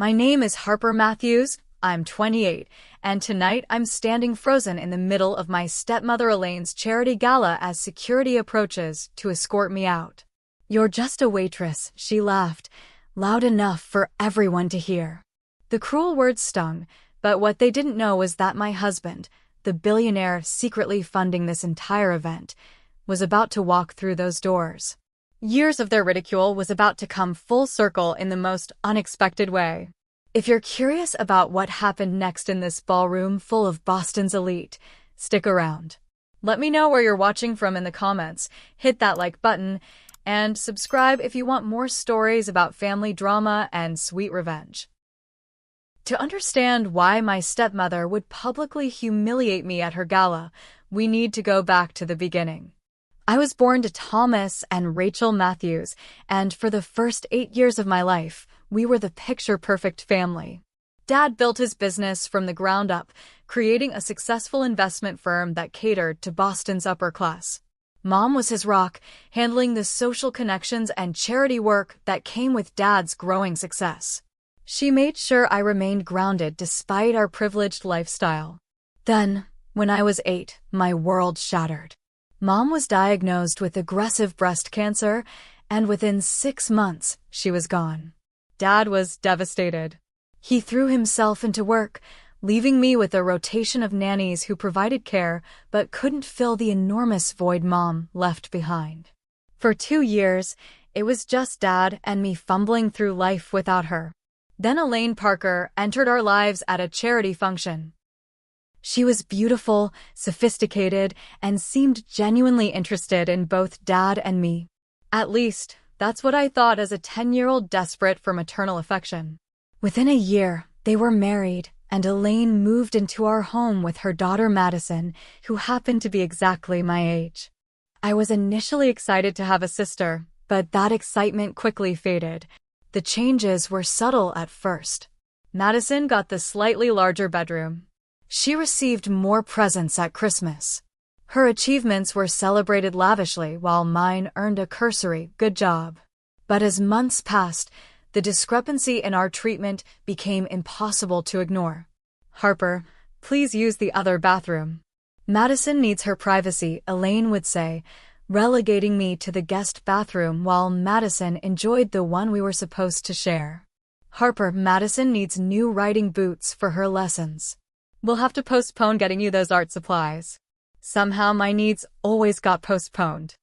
My name is Harper Matthews. I'm 28, and tonight I'm standing frozen in the middle of my stepmother Elaine's charity gala as security approaches to escort me out. "You're just a waitress," she laughed, loud enough for everyone to hear. The cruel words stung, but what they didn't know was that my husband, the billionaire secretly funding this entire event, was about to walk through those doors. Years of their ridicule was about to come full circle in the most unexpected way. If you're curious about what happened next in this ballroom full of Boston's elite, stick around. Let me know where you're watching from in the comments, hit that like button, and subscribe if you want more stories about family drama and sweet revenge. To understand why my stepmother would publicly humiliate me at her gala, we need to go back to the beginning. I was born to Thomas and Rachel Matthews, and for the first 8 years of my life, we were the picture-perfect family. Dad built his business from the ground up, creating a successful investment firm that catered to Boston's upper class. Mom was his rock, handling the social connections and charity work that came with Dad's growing success. She made sure I remained grounded despite our privileged lifestyle. Then, when I was 8, my world shattered. Mom was diagnosed with aggressive breast cancer, and within 6 months, she was gone. Dad was devastated. He threw himself into work, leaving me with a rotation of nannies who provided care but couldn't fill the enormous void Mom left behind. For 2 years, it was just Dad and me fumbling through life without her. Then Elaine Parker entered our lives at a charity function. She was beautiful, sophisticated, and seemed genuinely interested in both Dad and me. At least, that's what I thought as a 10-year-old desperate for maternal affection. Within a year, they were married, and Elaine moved into our home with her daughter Madison, who happened to be exactly my age. I was initially excited to have a sister, but that excitement quickly faded. The changes were subtle at first. Madison got the slightly larger bedroom. She received more presents at Christmas. Her achievements were celebrated lavishly while mine earned a cursory "good job." But as months passed, the discrepancy in our treatment became impossible to ignore. "Harper, please use the other bathroom. Madison needs her privacy," Elaine would say, relegating me to the guest bathroom while Madison enjoyed the one we were supposed to share. "Harper, Madison needs new riding boots for her lessons. We'll have to postpone getting you those art supplies." Somehow my needs always got postponed.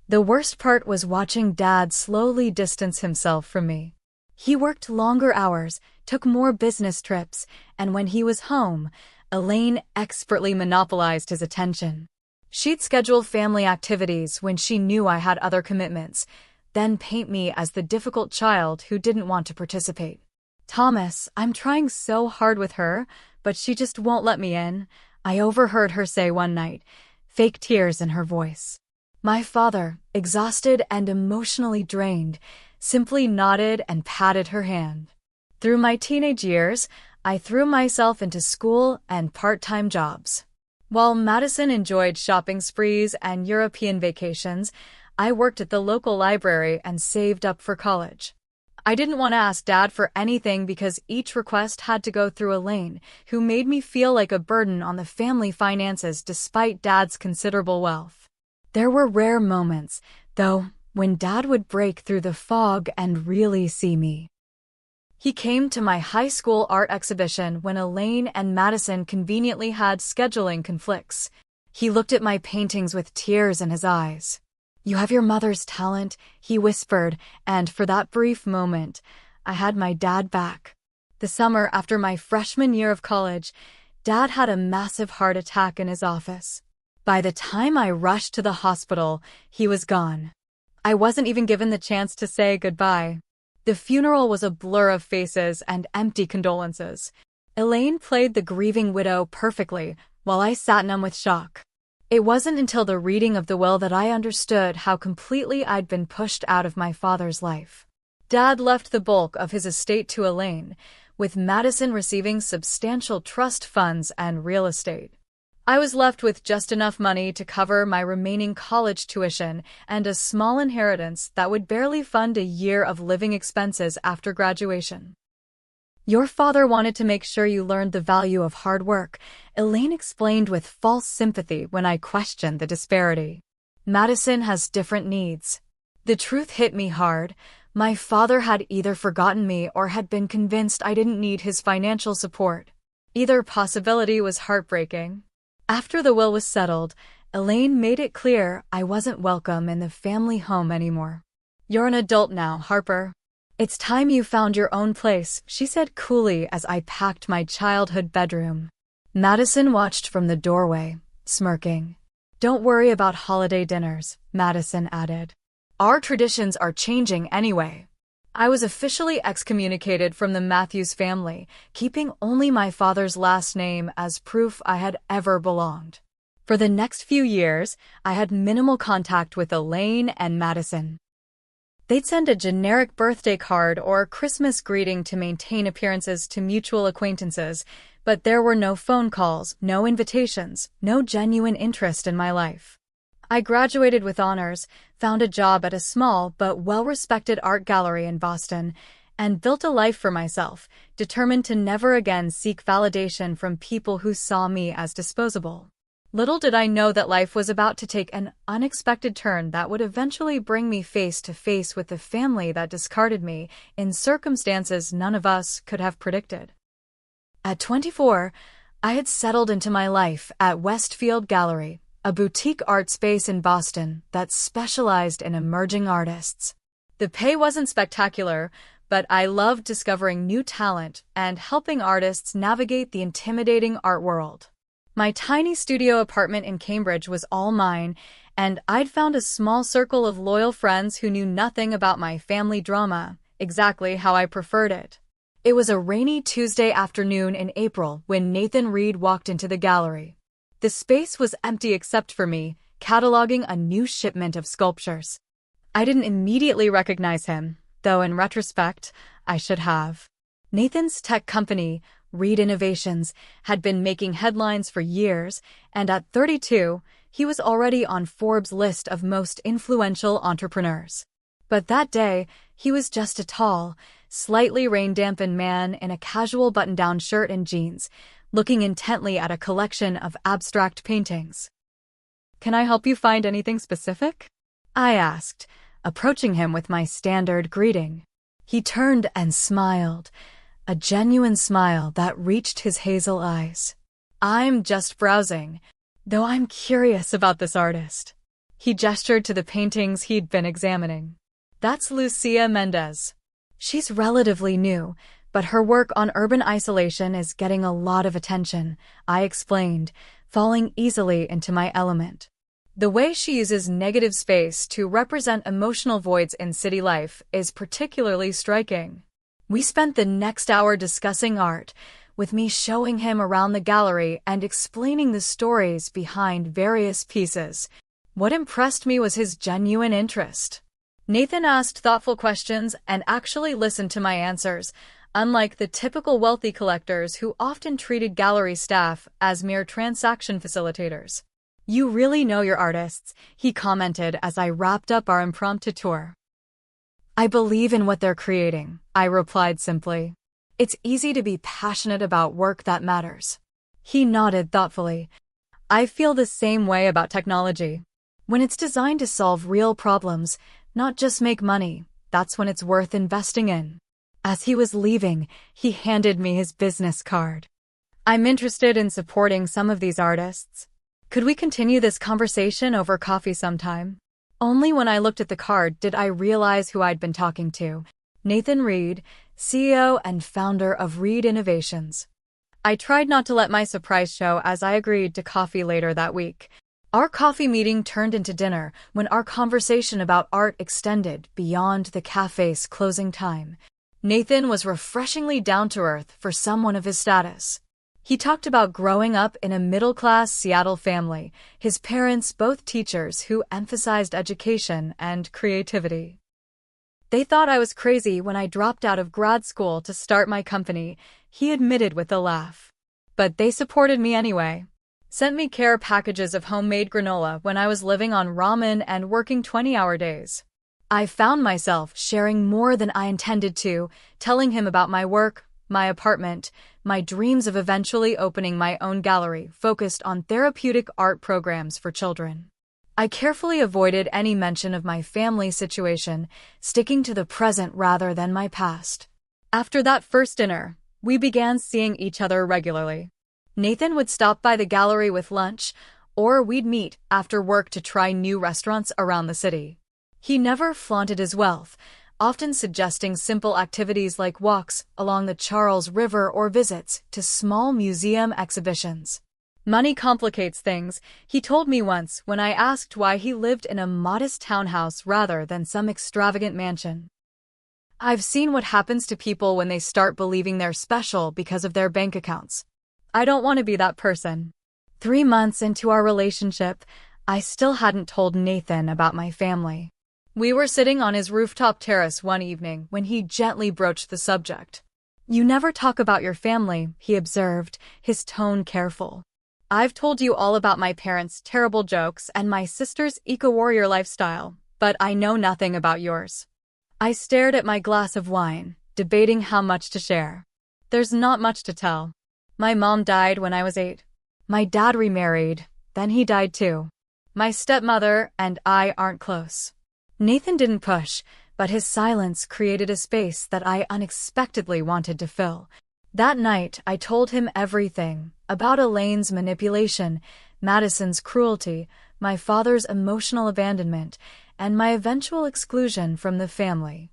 The worst part was watching Dad slowly distance himself from me. He worked longer hours, took more business trips, and when he was home, Elaine expertly monopolized his attention. She'd schedule family activities when she knew I had other commitments, then paint me as the difficult child who didn't want to participate. "Thomas, I'm trying so hard with her, but she just won't let me in," I overheard her say one night, fake tears in her voice. My father, exhausted and emotionally drained, simply nodded and patted her hand. Through my teenage years, I threw myself into school and part-time jobs. While Madison enjoyed shopping sprees and European vacations, I worked at the local library and saved up for college. I didn't want to ask Dad for anything because each request had to go through Elaine, who made me feel like a burden on the family finances despite Dad's considerable wealth. There were rare moments, though, when Dad would break through the fog and really see me. He came to my high school art exhibition when Elaine and Madison conveniently had scheduling conflicts. He looked at my paintings with tears in his eyes. "You have your mother's talent," he whispered, and for that brief moment, I had my dad back. The summer after my freshman year of college, Dad had a massive heart attack in his office. By the time I rushed to the hospital, he was gone. I wasn't even given the chance to say goodbye. The funeral was a blur of faces and empty condolences. Elaine played the grieving widow perfectly, while I sat numb with shock. It wasn't until the reading of the will that I understood how completely I'd been pushed out of my father's life. Dad left the bulk of his estate to Elaine, with Madison receiving substantial trust funds and real estate. I was left with just enough money to cover my remaining college tuition and a small inheritance that would barely fund a year of living expenses after graduation. Your father wanted to make sure you learned the value of hard work, Elaine explained with false sympathy when I questioned the disparity. Madison has different needs. The truth hit me hard. My father had either forgotten me or had been convinced I didn't need his financial support. Either possibility was heartbreaking. After the will was settled, Elaine made it clear I wasn't welcome in the family home anymore. You're an adult now, Harper. It's time you found your own place, she said coolly as I packed my childhood bedroom. Madison watched from the doorway, smirking. Don't worry about holiday dinners, Madison added. Our traditions are changing anyway. I was officially excommunicated from the Matthews family, keeping only my father's last name as proof I had ever belonged. For the next few years, I had minimal contact with Elaine and Madison. They'd send a generic birthday card or Christmas greeting to maintain appearances to mutual acquaintances, but there were no phone calls, no invitations, no genuine interest in my life. I graduated with honors, found a job at a small but well-respected art gallery in Boston, and built a life for myself, determined to never again seek validation from people who saw me as disposable. Little did I know that life was about to take an unexpected turn that would eventually bring me face to face with the family that discarded me in circumstances none of us could have predicted. At 24, I had settled into my life at Westfield Gallery, a boutique art space in Boston that specialized in emerging artists. The pay wasn't spectacular, but I loved discovering new talent and helping artists navigate the intimidating art world. My tiny studio apartment in Cambridge was all mine, and I'd found a small circle of loyal friends who knew nothing about my family drama, exactly how I preferred it. It was a rainy Tuesday afternoon in April when Nathan Reed walked into the gallery. The space was empty except for me, cataloging a new shipment of sculptures. I didn't immediately recognize him, though in retrospect, I should have. Nathan's tech company, Reed Innovations, had been making headlines for years, and at 32, he was already on Forbes' list of most influential entrepreneurs. But that day, he was just a tall, slightly rain-dampened man in a casual button-down shirt and jeans, looking intently at a collection of abstract paintings. "Can I help you find anything specific?" I asked, approaching him with my standard greeting. He turned and smiled, a genuine smile that reached his hazel eyes. "I'm just browsing, though I'm curious about this artist." He gestured to the paintings he'd been examining. "That's Lucia Mendez. She's relatively new, but her work on urban isolation is getting a lot of attention," I explained, falling easily into my element. The way she uses negative space to represent emotional voids in city life is particularly striking. We spent the next hour discussing art, with me showing him around the gallery and explaining the stories behind various pieces. What impressed me was his genuine interest. Nathan asked thoughtful questions and actually listened to my answers, unlike the typical wealthy collectors who often treated gallery staff as mere transaction facilitators. "You really know your artists," he commented as I wrapped up our impromptu tour. "I believe in what they're creating," I replied simply. "It's easy to be passionate about work that matters." He nodded thoughtfully. "I feel the same way about technology. When it's designed to solve real problems, not just make money, that's when it's worth investing in." As he was leaving, he handed me his business card. "I'm interested in supporting some of these artists. Could we continue this conversation over coffee sometime?" Only when I looked at the card did I realize who I'd been talking to: Nathan Reed, CEO and founder of Reed Innovations. I tried not to let my surprise show as I agreed to coffee later that week. Our coffee meeting turned into dinner when our conversation about art extended beyond the cafe's closing time. Nathan was refreshingly down-to-earth for someone of his status. He talked about growing up in a middle-class Seattle family, his parents both teachers who emphasized education and creativity. "They thought I was crazy when I dropped out of grad school to start my company," he admitted with a laugh. "But they supported me anyway. Sent me care packages of homemade granola when I was living on ramen and working 20-hour days." I found myself sharing more than I intended to, telling him about my work, my apartment, my dreams of eventually opening my own gallery focused on therapeutic art programs for children. I carefully avoided any mention of my family situation, sticking to the present rather than my past. After that first dinner, we began seeing each other regularly. Nathan would stop by the gallery with lunch, or we'd meet after work to try new restaurants around the city. He never flaunted his wealth, often suggesting simple activities like walks along the Charles River or visits to small museum exhibitions. Money complicates things, he told me once when I asked why he lived in a modest townhouse rather than some extravagant mansion. I've seen what happens to people when they start believing they're special because of their bank accounts. I don't want to be that person. 3 months into our relationship, I still hadn't told Nathan about my family. We were sitting on his rooftop terrace one evening when he gently broached the subject. "You never talk about your family," he observed, his tone careful. "I've told you all about my parents' terrible jokes and my sister's eco-warrior lifestyle, but I know nothing about yours." I stared at my glass of wine, debating how much to share. There's not much to tell. My mom died when I was 8. My dad remarried, then he died too. My stepmother and I aren't close. Nathan didn't push, but his silence created a space that I unexpectedly wanted to fill. That night, I told him everything about Elaine's manipulation, Madison's cruelty, my father's emotional abandonment, and my eventual exclusion from the family.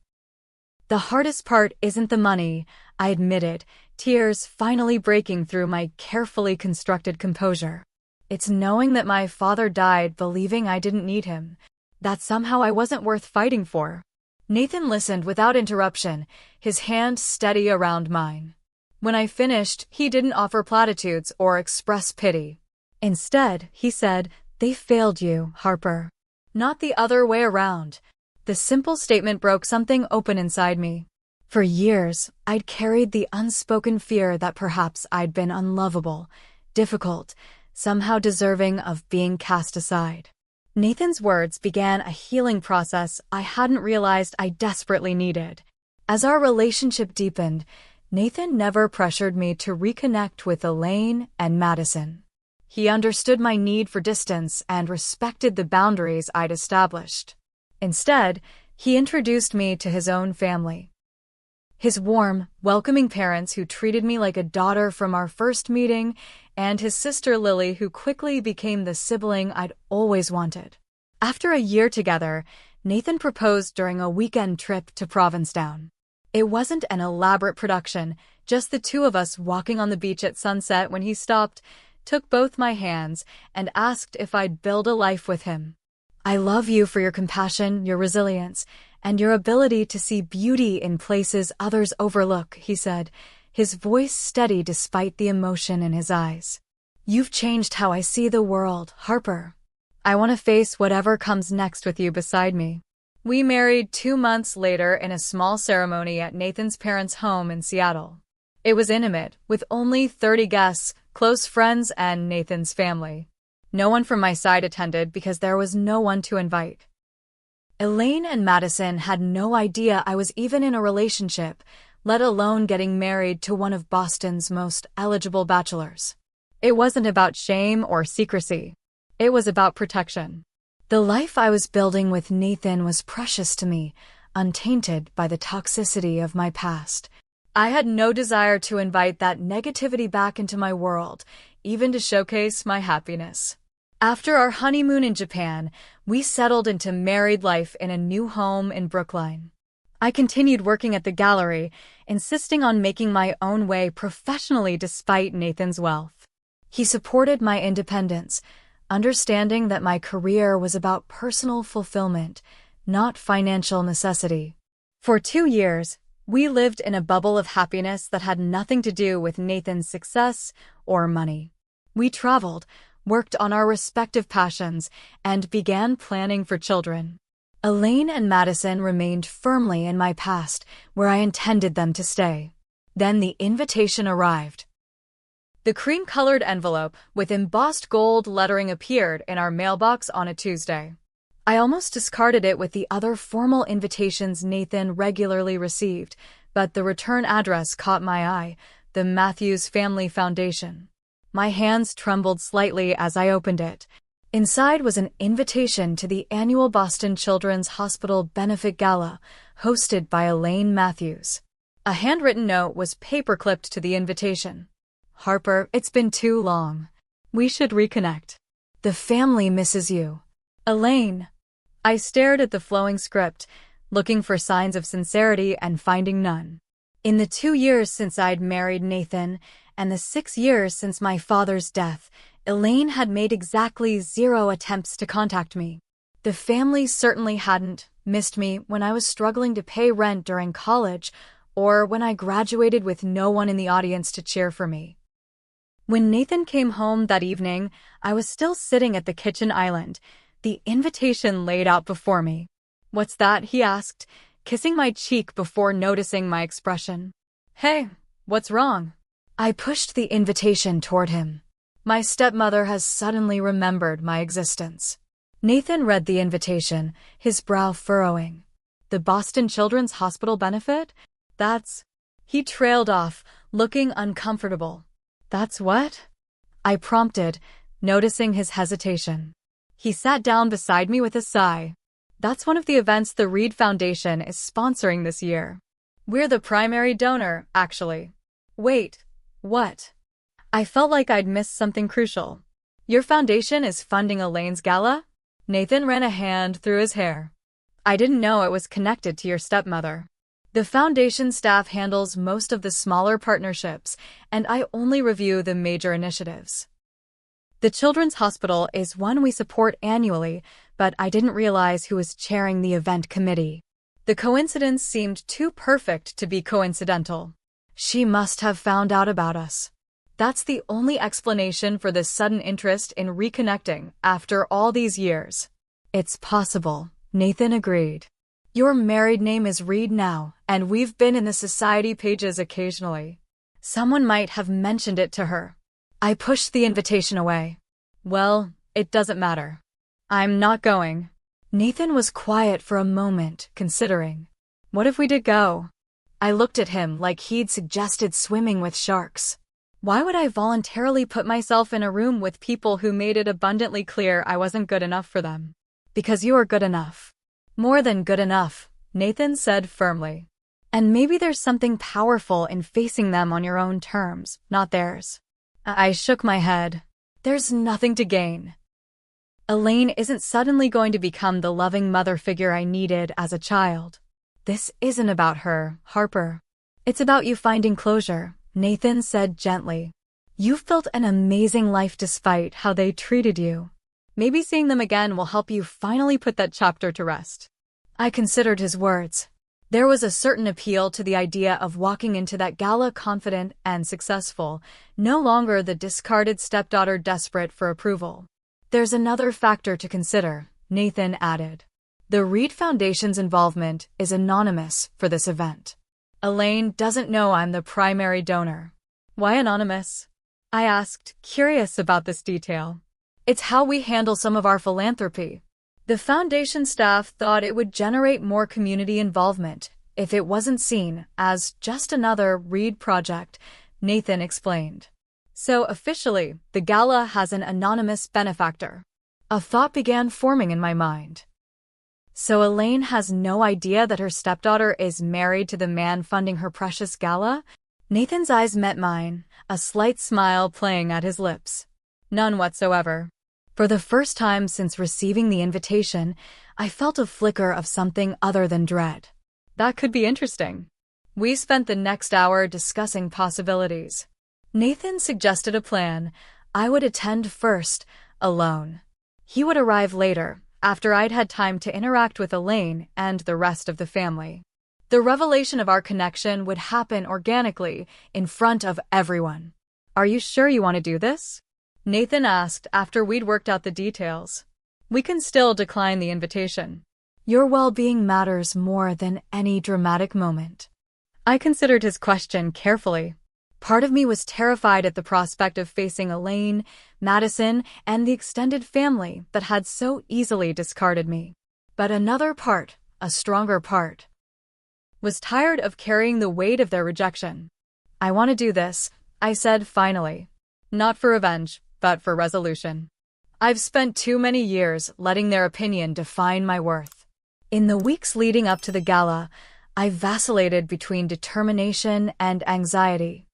The hardest part isn't the money, I admitted, tears finally breaking through my carefully constructed composure. It's knowing that my father died believing I didn't need him, that somehow I wasn't worth fighting for. Nathan listened without interruption, his hand steady around mine. When I finished, he didn't offer platitudes or express pity. Instead, he said, "They failed you, Harper." Not the other way around. The simple statement broke something open inside me. For years, I'd carried the unspoken fear that perhaps I'd been unlovable, difficult, somehow deserving of being cast aside. Nathan's words began a healing process I hadn't realized I desperately needed. As our relationship deepened, Nathan never pressured me to reconnect with Elaine and Madison. He understood my need for distance and respected the boundaries I'd established. Instead, he introduced me to his own family. His warm, welcoming parents who treated me like a daughter from our first meeting, and his sister Lily who quickly became the sibling I'd always wanted. After a year together, Nathan proposed during a weekend trip to Provincetown. It wasn't an elaborate production, just the two of us walking on the beach at sunset when he stopped, took both my hands, and asked if I'd build a life with him. "I love you for your compassion, your resilience, and your ability to see beauty in places others overlook," he said, his voice steady despite the emotion in his eyes. "You've changed how I see the world, Harper. I want to face whatever comes next with you beside me." We married 2 months later in a small ceremony at Nathan's parents' home in Seattle. It was intimate, with only 30 guests, close friends, and Nathan's family. No one from my side attended because there was no one to invite. Elaine and Madison had no idea I was even in a relationship, let alone getting married to one of Boston's most eligible bachelors. It wasn't about shame or secrecy. It was about protection. The life I was building with Nathan was precious to me, untainted by the toxicity of my past. I had no desire to invite that negativity back into my world, even to showcase my happiness. After our honeymoon in Japan, we settled into married life in a new home in Brookline. I continued working at the gallery, insisting on making my own way professionally despite Nathan's wealth. He supported my independence, understanding that my career was about personal fulfillment, not financial necessity. For 2 years, we lived in a bubble of happiness that had nothing to do with Nathan's success or money. We traveled, worked on our respective passions, and began planning for children. Elaine and Madison remained firmly in my past, where I intended them to stay. Then the invitation arrived. The cream-colored envelope with embossed gold lettering appeared in our mailbox on a Tuesday. I almost discarded it with the other formal invitations Nathan regularly received, but the return address caught my eye, the Matthews Family Foundation. My hands trembled slightly as I opened it. Inside was an invitation to the annual Boston Children's Hospital Benefit Gala, hosted by Elaine Matthews. A handwritten note was paperclipped to the invitation. "Harper, it's been too long. We should reconnect. The family misses you. Elaine." I stared at the flowing script, looking for signs of sincerity and finding none. In the 2 years since I'd married Nathan, and the 6 years since my father's death, Elaine had made exactly 0 attempts to contact me. The family certainly hadn't missed me when I was struggling to pay rent during college, or when I graduated with no one in the audience to cheer for me. When Nathan came home that evening, I was still sitting at the kitchen island, the invitation laid out before me. "What's that?" he asked, kissing my cheek before noticing my expression. "Hey, what's wrong?" I pushed the invitation toward him. My stepmother has suddenly remembered my existence. Nathan read the invitation, his brow furrowing. "The Boston Children's Hospital benefit? That's..." He trailed off, looking uncomfortable. "That's what?" I prompted, noticing his hesitation. He sat down beside me with a sigh. "That's one of the events the Reed Foundation is sponsoring this year. We're the primary donor, actually." "Wait, what?" I felt like I'd missed something crucial. "Your foundation is funding Elaine's gala?" Nathan ran a hand through his hair. "I didn't know it was connected to your stepmother. The foundation staff handles most of the smaller partnerships, and I only review the major initiatives. The Children's Hospital is one we support annually, but I didn't realize who was chairing the event committee. The coincidence seemed too perfect to be coincidental. She must have found out about us. That's the only explanation for this sudden interest in reconnecting after all these years." "It's possible," Nathan agreed. "Your married name is Reed now, and we've been in the society pages occasionally. Someone might have mentioned it to her." I pushed the invitation away. "Well, it doesn't matter. I'm not going." Nathan was quiet for a moment, considering. "What if we did go?" I looked at him like he'd suggested swimming with sharks. Why would I voluntarily put myself in a room with people who made it abundantly clear I wasn't good enough for them? "Because you are good enough. More than good enough," Nathan said firmly. "And maybe there's something powerful in facing them on your own terms, not theirs." I shook my head. "There's nothing to gain. Elaine isn't suddenly going to become the loving mother figure I needed as a child. This isn't about her, Harper. It's about you finding closure," Nathan said gently. "You've built an amazing life despite how they treated you. Maybe seeing them again will help you finally put that chapter to rest." I considered his words. There was a certain appeal to the idea of walking into that gala confident and successful, no longer the discarded stepdaughter desperate for approval. "There's another factor to consider," Nathan added. "The Reed Foundation's involvement is anonymous for this event. Elaine doesn't know I'm the primary donor." "Why anonymous?" I asked, curious about this detail. "It's how we handle some of our philanthropy. The foundation staff thought it would generate more community involvement if it wasn't seen as just another Reed project," Nathan explained. "So officially, the gala has an anonymous benefactor." A thought began forming in my mind. So Elaine has no idea that her stepdaughter is married to the man funding her precious gala? Nathan's eyes met mine, a slight smile playing at his lips. "None whatsoever." For the first time since receiving the invitation, I felt a flicker of something other than dread. That could be interesting. We spent the next hour discussing possibilities. Nathan suggested a plan. I would attend first, alone. He would arrive later, after I'd had time to interact with Elaine and the rest of the family. The revelation of our connection would happen organically, in front of everyone. "Are you sure you want to do this?" Nathan asked after we'd worked out the details. "We can still decline the invitation. Your well-being matters more than any dramatic moment." I considered his question carefully. Part of me was terrified at the prospect of facing Elaine, Madison, and the extended family that had so easily discarded me. But another part, a stronger part, Was tired of carrying the weight of their rejection. I want to do this, I said finally. Not for revenge, but for resolution. I've spent too many years letting their opinion define my worth. In the weeks leading up to the gala, I vacillated between determination and anxiety.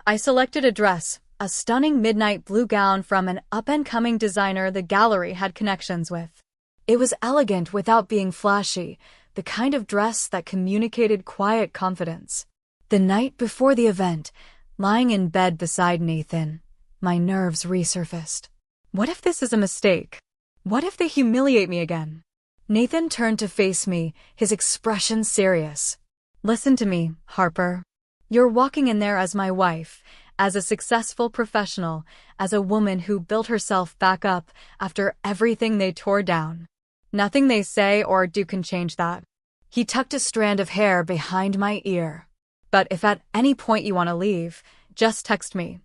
I selected a dress, a stunning midnight blue gown from an up-and-coming designer the gallery had connections with. It was elegant without being flashy, the kind of dress that communicated quiet confidence. The night before the event, lying in bed beside Nathan, my nerves resurfaced. What if this is a mistake? What if they humiliate me again? Nathan turned to face me, his expression serious. Listen to me, Harper. You're walking in there as my wife, as a successful professional, as a woman who built herself back up after everything they tore down. Nothing they say or do can change that. He tucked a strand of hair behind my ear. But if at any point you want to leave, just text me.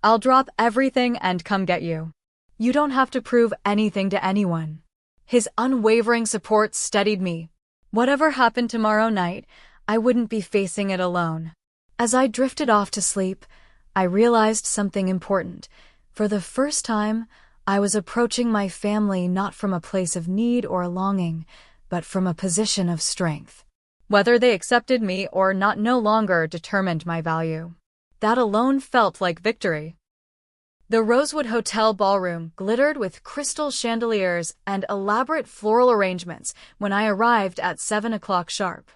I'll drop everything and come get you. You don't have to prove anything to anyone. His unwavering support steadied me. Whatever happened tomorrow night, I wouldn't be facing it alone. As I drifted off to sleep, I realized something important. For the first time, I was approaching my family not from a place of need or longing, but from a position of strength. Whether they accepted me or not no longer determined my value. That alone felt like victory. The Rosewood Hotel ballroom glittered with crystal chandeliers and elaborate floral arrangements when I arrived at 7 o'clock sharp.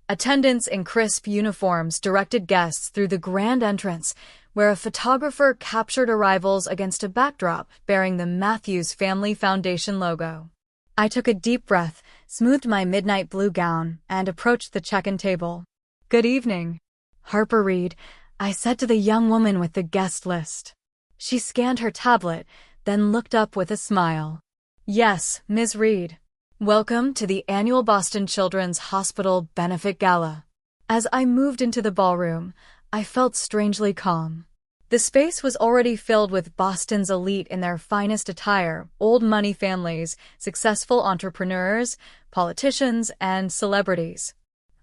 Attendants in crisp uniforms directed guests through the grand entrance, where a photographer captured arrivals against a backdrop bearing the Matthews Family Foundation logo. I took a deep breath, smoothed my midnight blue gown, and approached the check-in table. Good evening, Harper Reed, I said to the young woman with the guest list. She scanned her tablet, then looked up with a smile. Yes, Ms. Reed. Welcome to the annual Boston Children's Hospital Benefit Gala. As I moved into the ballroom, I felt strangely calm. The space was already filled with Boston's elite in their finest attire, old money families, successful entrepreneurs, politicians, and celebrities.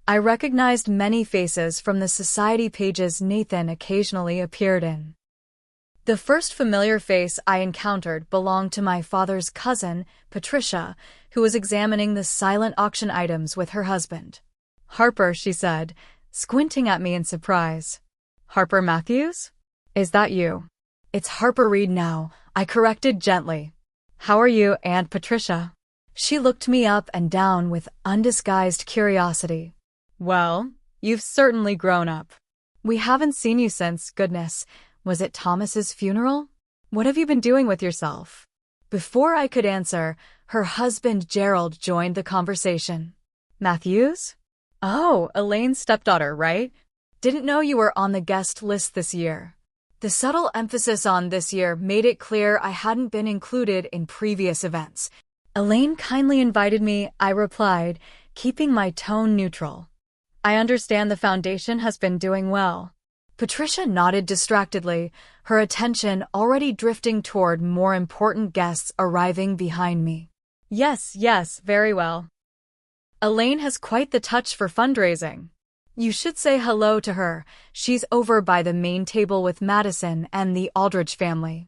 I recognized many faces from the society pages Nathan occasionally appeared in. The first familiar face I encountered belonged to my father's cousin, Patricia, who was examining the silent auction items with her husband. Harper, she said, squinting at me in surprise. Harper Matthews? Is that you? It's Harper Reed now, I corrected gently. How are you, Aunt Patricia? She looked me up and down with undisguised curiosity. Well, you've certainly grown up. We haven't seen you since, goodness. Was it Thomas's funeral? What have you been doing with yourself? Before I could answer, her husband Gerald joined the conversation. Matthews? Oh, Elaine's stepdaughter, right? Didn't know you were on the guest list this year. The subtle emphasis on this year made it clear I hadn't been included in previous events. Elaine kindly invited me, I replied, keeping my tone neutral. I understand the foundation has been doing well. Patricia nodded distractedly, her attention already drifting toward more important guests arriving behind me. Yes, very well. Elaine has quite the touch for fundraising. You should say hello to her. She's over by the main table with Madison and the Aldrich family.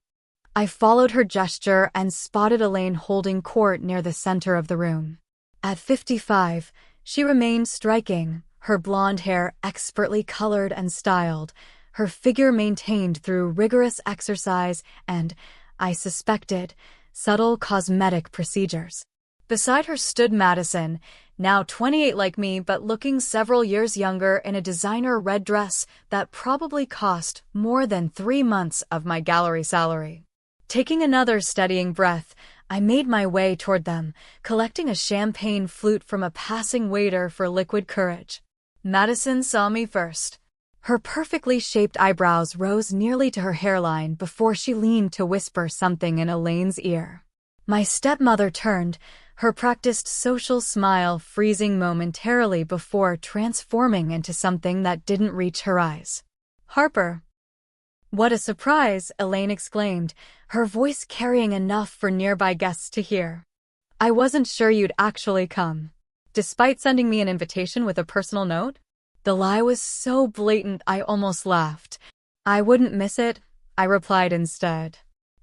I followed her gesture and spotted Elaine holding court near the center of the room. At 55, she remained striking, her blonde hair expertly colored and styled, her figure maintained through rigorous exercise and, I suspected, subtle cosmetic procedures. Beside her stood Madison, now 28 like me but looking several years younger in a designer red dress that probably cost more than 3 months of my gallery salary. Taking another steadying breath, I made my way toward them, collecting a champagne flute from a passing waiter for liquid courage. Madison saw me first. Her perfectly shaped eyebrows rose nearly to her hairline before she leaned to whisper something in Elaine's ear. My stepmother turned, her practiced social smile freezing momentarily before transforming into something that didn't reach her eyes. Harper. What a surprise, Elaine exclaimed, her voice carrying enough for nearby guests to hear. I wasn't sure you'd actually come. despite sending me an invitation with a personal note? The lie was so blatant I almost laughed. I wouldn't miss it, I replied instead.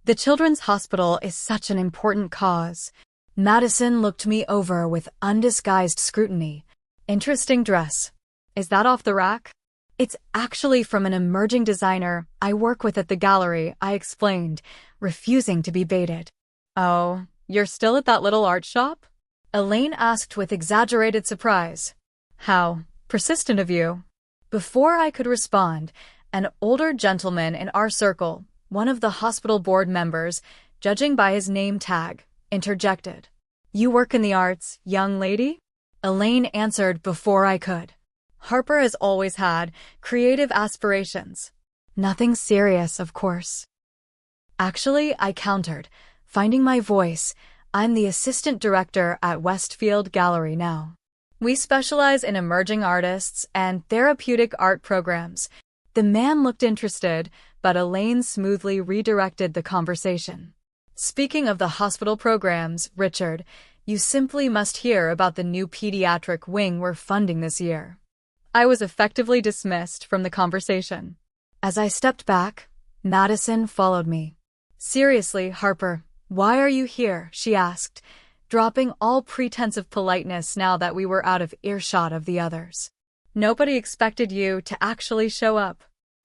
The children's hospital is such an important cause. Madison looked me over with undisguised scrutiny. Interesting dress. Is that off the rack? It's actually from an emerging designer I work with at the gallery, I explained, refusing to be baited. Oh, you're still at that little art shop? Elaine asked with exaggerated surprise. How persistent of you. Before I could respond, an older gentleman in our circle, one of the hospital board members, judging by his name tag, interjected. You work in the arts, young lady? Elaine answered before I could. Harper has always had creative aspirations. Nothing serious, of course. Actually, I countered, finding my voice. I'm the assistant director at Westfield Gallery now. We specialize in emerging artists and therapeutic art programs. The man looked interested, but Elaine smoothly redirected the conversation. Speaking of the hospital programs, Richard, you simply must hear about the new pediatric wing we're funding this year. I was effectively dismissed from the conversation. As I stepped back, Madison followed me. Seriously, Harper, why are you here? She asked, dropping all pretense of politeness now that we were out of earshot of the others. Nobody expected you to actually show up.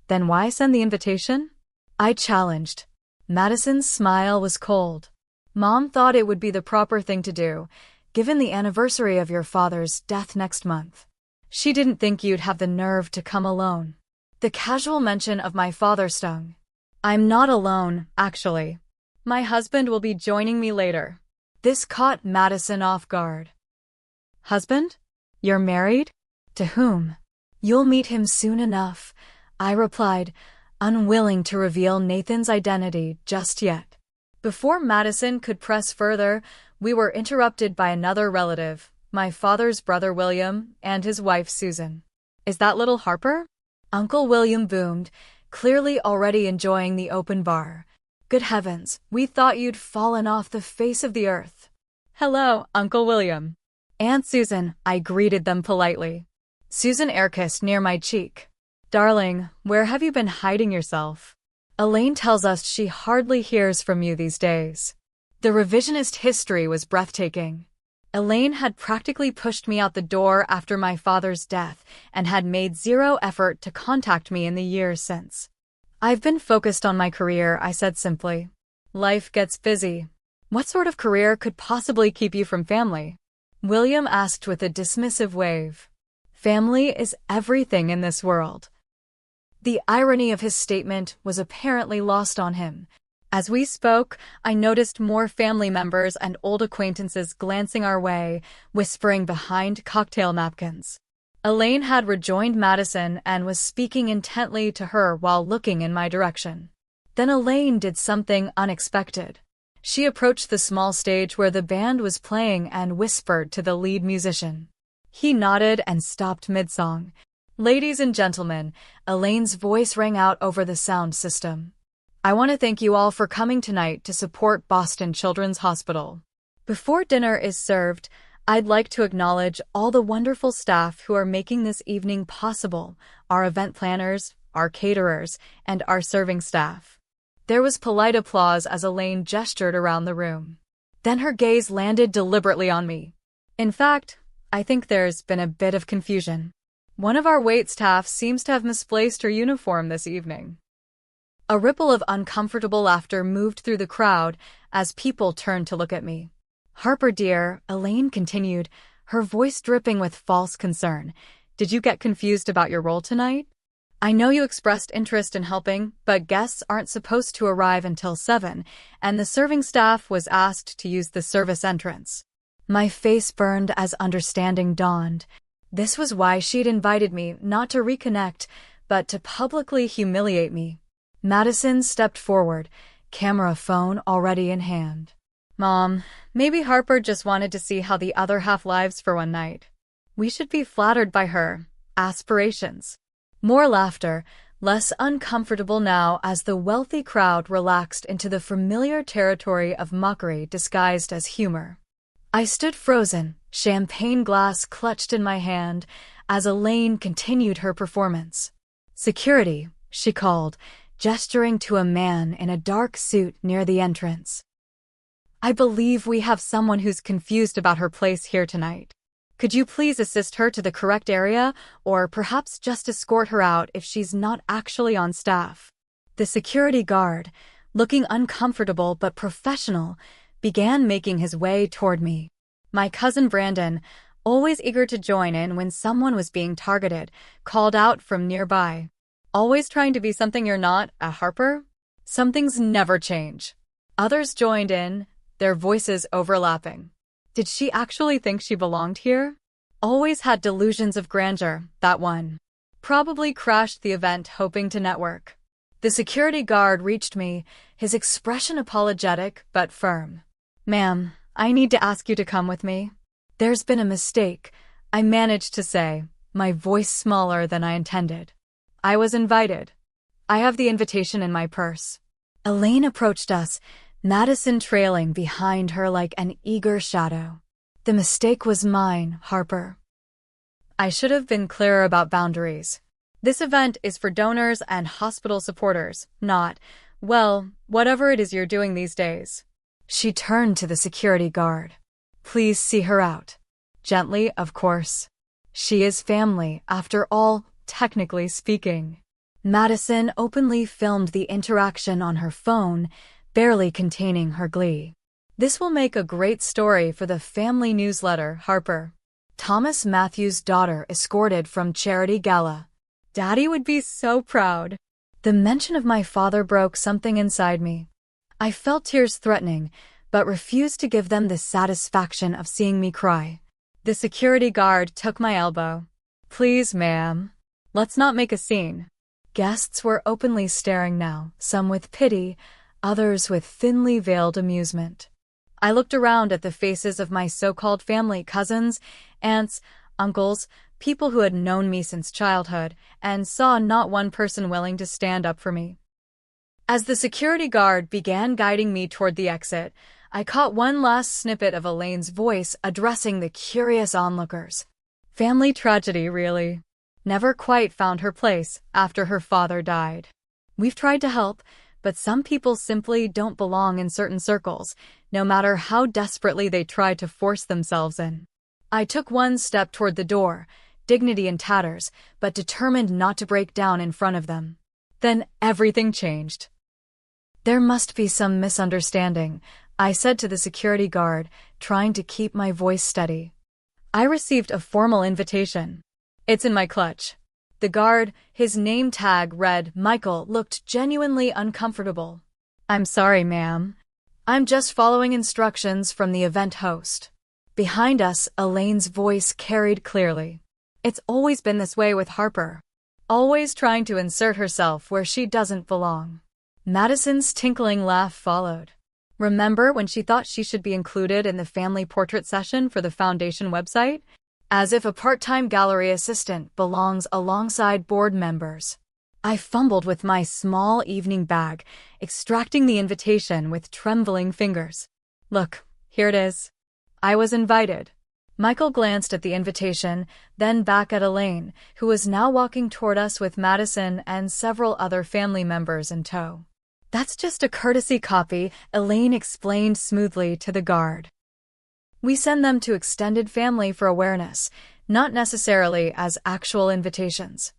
Then why send the invitation? I challenged. Madison's smile was cold. Mom thought it would be the proper thing to do, given the anniversary of your father's death next month. She didn't think you'd have the nerve to come alone. The casual mention of my father stung. I'm not alone, actually. My husband will be joining me later. This caught Madison off guard. Husband? You're married? To whom? You'll meet him soon enough, I replied, unwilling to reveal Nathan's identity just yet. Before Madison could press further, we were interrupted by another relative, my father's brother William and his wife Susan. Is that little Harper? Uncle William boomed, clearly already enjoying the open bar. Good heavens, we thought you'd fallen off the face of the earth. Hello, Uncle William. Aunt Susan, I greeted them politely. Susan air-kissed near my cheek. Darling, where have you been hiding yourself? Elaine tells us she hardly hears from you these days. The revisionist history was breathtaking. Elaine had practically pushed me out the door after my father's death and had made zero effort to contact me in the years since. I've been focused on my career, I said simply. Life gets busy. What sort of career could possibly keep you from family? William asked with a dismissive wave. Family is everything in this world. The irony of his statement was apparently lost on him. As we spoke, I noticed more family members and old acquaintances glancing our way, whispering behind cocktail napkins. Elaine had rejoined Madison and was speaking intently to her while looking in my direction. Then Elaine did something unexpected. She approached the small stage where the band was playing and whispered to the lead musician. He nodded and stopped mid-song. Ladies and gentlemen, Elaine's voice rang out over the sound system. I want to thank you all for coming tonight to support Boston Children's Hospital. Before dinner is served, I'd like to acknowledge all the wonderful staff who are making this evening possible, our event planners, our caterers, and our serving staff. There was polite applause as Elaine gestured around the room. Then her gaze landed deliberately on me. In fact, I think there's been a bit of confusion. One of our waitstaff seems to have misplaced her uniform this evening. A ripple of uncomfortable laughter moved through the crowd as people turned to look at me. Harper dear, Elaine continued, her voice dripping with false concern. Did you get confused about your role tonight? I know you expressed interest in helping, but guests aren't supposed to arrive until 7, and the serving staff was asked to use the service entrance. My face burned as understanding dawned. This was why she'd invited me not to reconnect, but to publicly humiliate me. Madison stepped forward, camera phone already in hand. Mom, maybe Harper just wanted to see how the other half lives for one night. We should be flattered by her aspirations. More laughter, less uncomfortable now as the wealthy crowd relaxed into the familiar territory of mockery disguised as humor. I stood frozen, champagne glass clutched in my hand as Elaine continued her performance. "Security," she called, gesturing to a man in a dark suit near the entrance. "I believe we have someone who's confused about her place here tonight. Could you please assist her to the correct area, or perhaps just escort her out if she's not actually on staff?" The security guard, looking uncomfortable but professional, began making his way toward me. My cousin Brandon, always eager to join in when someone was being targeted, called out from nearby. "Always trying to be something you're not, a Harper? Some things never change." Others joined in, their voices overlapping. Did she actually think she belonged here? Always had delusions of grandeur, that one. Probably crashed the event hoping to network. The security guard reached me, his expression apologetic but firm. "Ma'am, I need to ask you to come with me." "There's been a mistake," I managed to say, my voice smaller than I intended. "I was invited. I have the invitation in my purse." Elaine approached us, Madison trailing behind her like an eager shadow. "The mistake was mine, Harper. I should have been clearer about boundaries. This event is for donors and hospital supporters, not, well, whatever it is you're doing these days." She turned to the security guard. "Please see her out." Gently, of course. She is family, after all, technically speaking. Madison openly filmed the interaction on her phone, barely containing her glee. "This will make a great story for the family newsletter, Harper." Thomas Matthews' daughter escorted from charity gala. Daddy would be so proud. The mention of my father broke something inside me. I felt tears threatening, but refused to give them the satisfaction of seeing me cry. The security guard took my elbow. "Please, ma'am. Let's not make a scene." Guests were openly staring now, some with pity, others with thinly veiled amusement. I looked around at the faces of my so-called family, cousins, aunts, uncles, people who had known me since childhood, and saw not one person willing to stand up for me. As the security guard began guiding me toward the exit, I caught one last snippet of Elaine's voice addressing the curious onlookers. Family tragedy, really. Never quite found her place after her father died. We've tried to help, but some people simply don't belong in certain circles, no matter how desperately they try to force themselves in. I took one step toward the door, dignity in tatters, but determined not to break down in front of them. Then everything changed. "There must be some misunderstanding," I said to the security guard, trying to keep my voice steady. "I received a formal invitation. It's in my clutch." The guard, his name tag read Michael, looked genuinely uncomfortable. "I'm sorry, ma'am. I'm just following instructions from the event host." Behind us, Elaine's voice carried clearly. "It's always been this way with Harper. Always trying to insert herself where she doesn't belong." Madison's tinkling laugh followed. "Remember when she thought she should be included in the family portrait session for the foundation website? As if a part-time gallery assistant belongs alongside board members." I fumbled with my small evening bag, extracting the invitation with trembling fingers. "Look, here it is. I was invited." Michael glanced at the invitation, then back at Elaine, who was now walking toward us with Madison and several other family members in tow. "That's just a courtesy copy," Elaine explained smoothly to the guard. "We send them to extended family for awareness, not necessarily as actual invitations."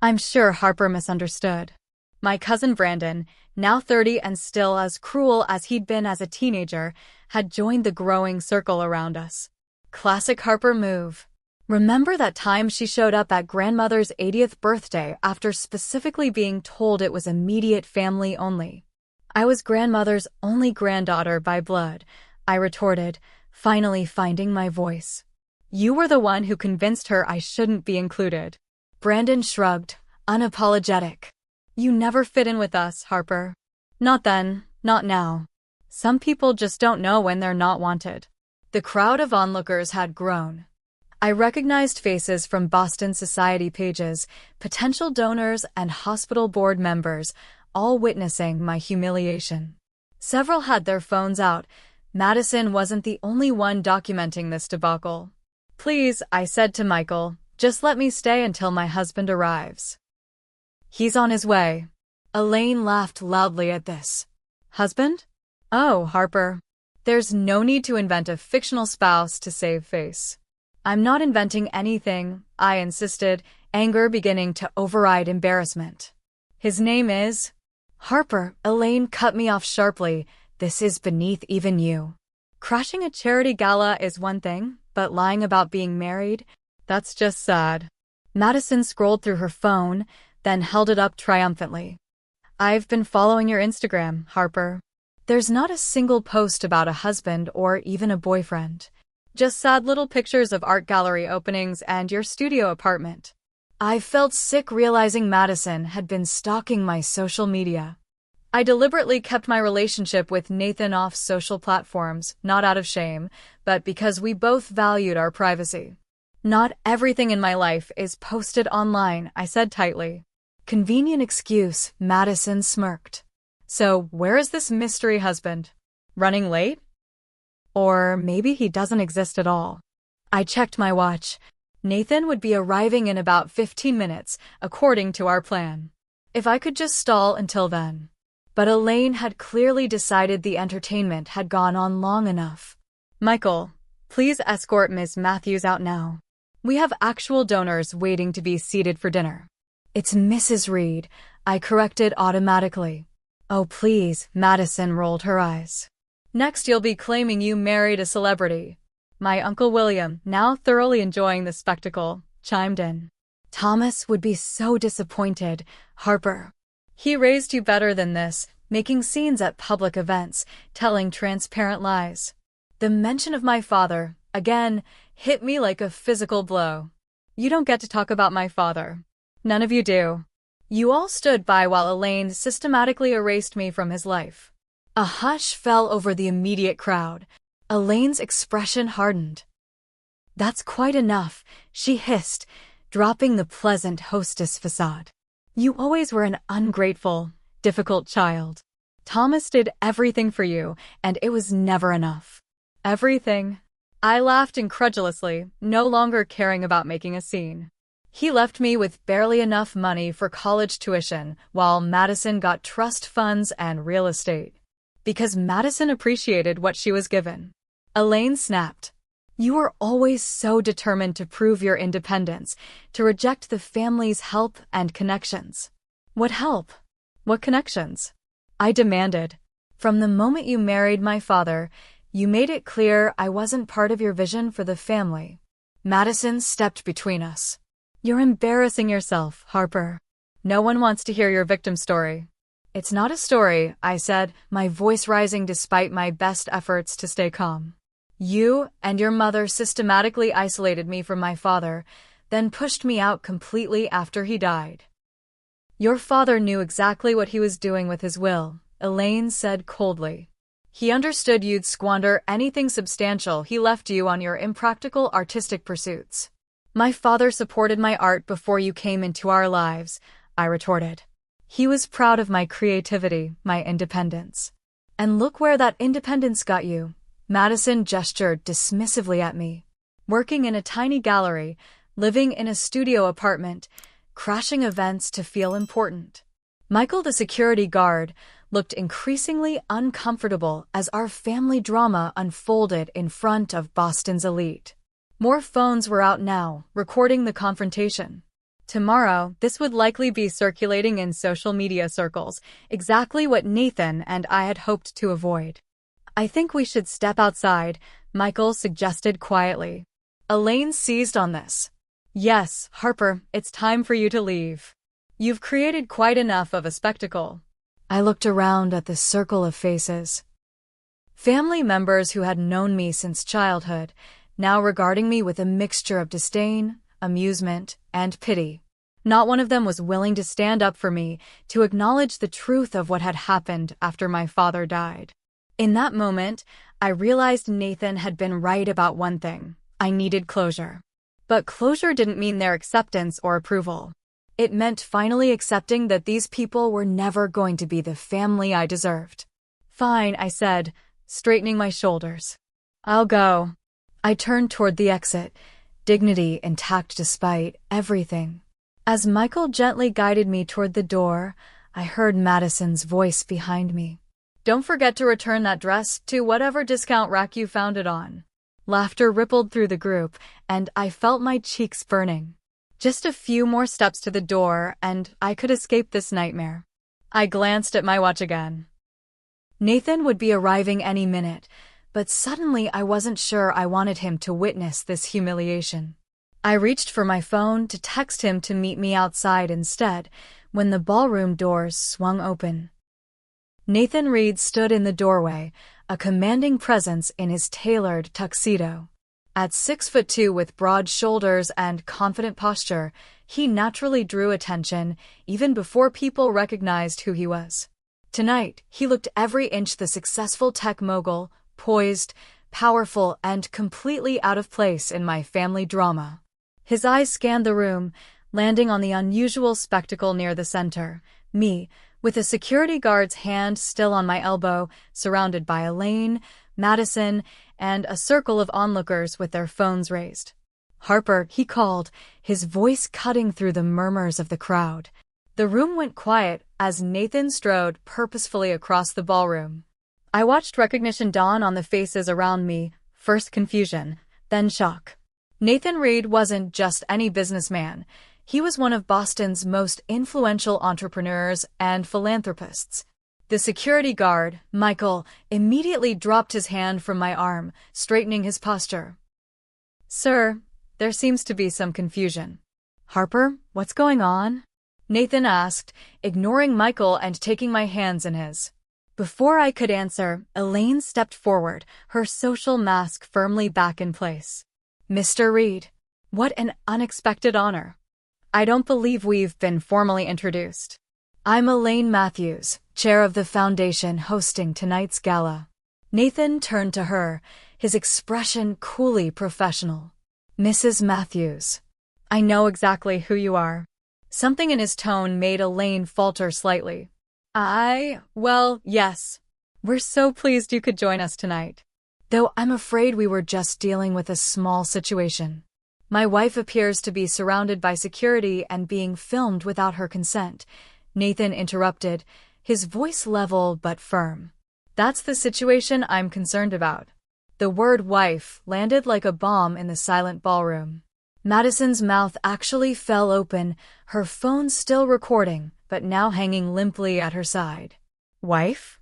I'm sure Harper misunderstood. My cousin Brandon, now 30 and still as cruel as he'd been as a teenager, had joined the growing circle around us. Classic Harper move. "Remember that time she showed up at grandmother's 80th birthday after specifically being told it was immediate family only?" "I was grandmother's only granddaughter by blood," I retorted, finally finding my voice. "You were the one who convinced her I shouldn't be included." Brandon shrugged, unapologetic. "You never fit in with us, Harper. Not then, not now. Some people just don't know when they're not wanted." The crowd of onlookers had grown. I recognized faces from Boston Society pages, potential donors, and hospital board members, all witnessing my humiliation. Several had their phones out. Madison wasn't the only one documenting this debacle. Please, I said to Michael, just let me stay until my husband arrives. He's on his way. Elaine laughed loudly at this. Husband? Oh, Harper. There's no need to invent a fictional spouse to save face. I'm not inventing anything, I insisted, anger beginning to override embarrassment. His name is… Harper. Elaine cut me off sharply. This is beneath even you. Crashing a charity gala is one thing, but lying about being married? That's just sad. Madison scrolled through her phone, then held it up triumphantly. I've been following your Instagram, Harper. There's not a single post about a husband or even a boyfriend. Just sad little pictures of art gallery openings and your studio apartment. I felt sick realizing Madison had been stalking my social media. I deliberately kept my relationship with Nathan off social platforms, not out of shame, but because we both valued our privacy. Not everything in my life is posted online, I said tightly. Convenient excuse, Madison smirked. So, where is this mystery husband? Running late? Or maybe he doesn't exist at all. I checked my watch. Nathan would be arriving in about 15 minutes, according to our plan. If I could just stall until then. But Elaine had clearly decided the entertainment had gone on long enough. Michael, please escort Ms. Matthews out now. We have actual donors waiting to be seated for dinner. It's Mrs. Reed, I corrected automatically. Oh please, Madison rolled her eyes. Next you'll be claiming you married a celebrity. My Uncle William, now thoroughly enjoying the spectacle, chimed in. Thomas would be so disappointed, Harper. He raised you better than this, making scenes at public events, telling transparent lies. The mention of my father, again, hit me like a physical blow. You don't get to talk about my father. None of you do. You all stood by while Elaine systematically erased me from his life. A hush fell over the immediate crowd. Elaine's expression hardened. That's quite enough, she hissed, dropping the pleasant hostess facade. You always were an ungrateful, difficult child. Thomas did everything for you, and it was never enough. Everything? I laughed incredulously, no longer caring about making a scene. He left me with barely enough money for college tuition, while Madison got trust funds and real estate. Because Madison appreciated what she was given. Elaine snapped. You were always so determined to prove your independence, to reject the family's help and connections. What help? What connections? I demanded. From the moment you married my father, you made it clear I wasn't part of your vision for the family. Madison stepped between us. You're embarrassing yourself, Harper. No one wants to hear your victim story. It's not a story, I said, my voice rising despite my best efforts to stay calm. You and your mother systematically isolated me from my father, then pushed me out completely after he died. Your father knew exactly what he was doing with his will, Elaine said coldly. He understood you'd squander anything substantial he left you on your impractical artistic pursuits. My father supported my art before you came into our lives, I retorted. He was proud of my creativity, my independence. And look where that independence got you. Madison gestured dismissively at me. Working in a tiny gallery, living in a studio apartment, crashing events to feel important. Michael, the security guard, looked increasingly uncomfortable as our family drama unfolded in front of Boston's elite. More phones were out now, recording the confrontation. Tomorrow, this would likely be circulating in social media circles, exactly what Nathan and I had hoped to avoid. I think we should step outside, Michael suggested quietly. Elaine seized on this. Yes, Harper, it's time for you to leave. You've created quite enough of a spectacle. I looked around at the circle of faces. Family members who had known me since childhood, now regarding me with a mixture of disdain, amusement, and pity. Not one of them was willing to stand up for me, to acknowledge the truth of what had happened after my father died. In that moment, I realized Nathan had been right about one thing. I needed closure. But closure didn't mean their acceptance or approval. It meant finally accepting that these people were never going to be the family I deserved. Fine, I said, straightening my shoulders. I'll go. I turned toward the exit, dignity intact despite everything. As Michael gently guided me toward the door, I heard Madison's voice behind me. "Don't forget to return that dress to whatever discount rack you found it on." Laughter rippled through the group, and I felt my cheeks burning. Just a few more steps to the door, and I could escape this nightmare. I glanced at my watch again. Nathan would be arriving any minute, but suddenly I wasn't sure I wanted him to witness this humiliation. I reached for my phone to text him to meet me outside instead, when the ballroom doors swung open. Nathan Reed stood in the doorway, a commanding presence in his tailored tuxedo. At 6'2" with broad shoulders and confident posture, he naturally drew attention even before people recognized who he was. Tonight, he looked every inch the successful tech mogul, poised, powerful, and completely out of place in my family drama. His eyes scanned the room, landing on the unusual spectacle near the center, me, with a security guard's hand still on my elbow, surrounded by Elaine, Madison, and a circle of onlookers with their phones raised. "Harper," he called, his voice cutting through the murmurs of the crowd. The room went quiet as Nathan strode purposefully across the ballroom. I watched recognition dawn on the faces around me, first confusion, then shock. Nathan Reed wasn't just any businessman. He was one of Boston's most influential entrepreneurs and philanthropists. The security guard, Michael, immediately dropped his hand from my arm, straightening his posture. "Sir, there seems to be some confusion." "Harper, what's going on?" Nathan asked, ignoring Michael and taking my hands in his. Before I could answer, Elaine stepped forward, her social mask firmly back in place. "Mr. Reed, what an unexpected honor. I don't believe we've been formally introduced. I'm Elaine Matthews, chair of the foundation hosting tonight's gala." Nathan turned to her, his expression coolly professional. "Mrs. Matthews, I know exactly who you are." Something in his tone made Elaine falter slightly. Well, yes. We're so pleased you could join us tonight. Though I'm afraid we were just dealing with a small situation. My wife appears to be surrounded by security and being filmed without her consent," Nathan interrupted, his voice level but firm. "That's the situation I'm concerned about." The word wife landed like a bomb in the silent ballroom. Madison's mouth actually fell open, her phone still recording, but now hanging limply at her side. "Wife?"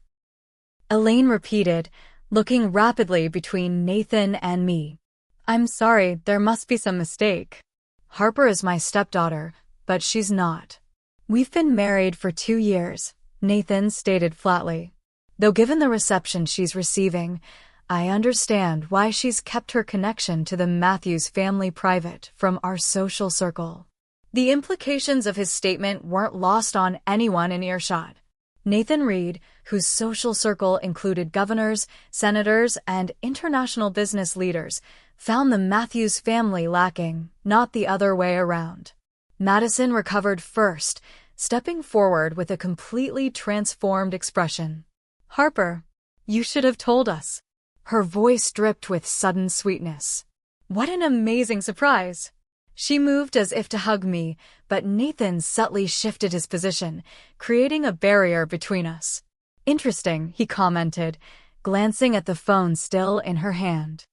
Elaine repeated, looking rapidly between Nathan and me. "I'm sorry, there must be some mistake. Harper is my stepdaughter, but she's not. We've been married for 2 years, Nathan stated flatly. Though given the reception she's receiving, I understand why she's kept her connection to the Matthews family private from our social circle." The implications of his statement weren't lost on anyone in earshot. Nathan Reed, whose social circle included governors, senators, and international business leaders, found the Matthews family lacking, not the other way around. Madison recovered first, stepping forward with a completely transformed expression. "Harper, you should have told us." Her voice dripped with sudden sweetness. "What an amazing surprise." She moved as if to hug me, but Nathan subtly shifted his position, creating a barrier between us. "Interesting," he commented, glancing at the phone still in her hand.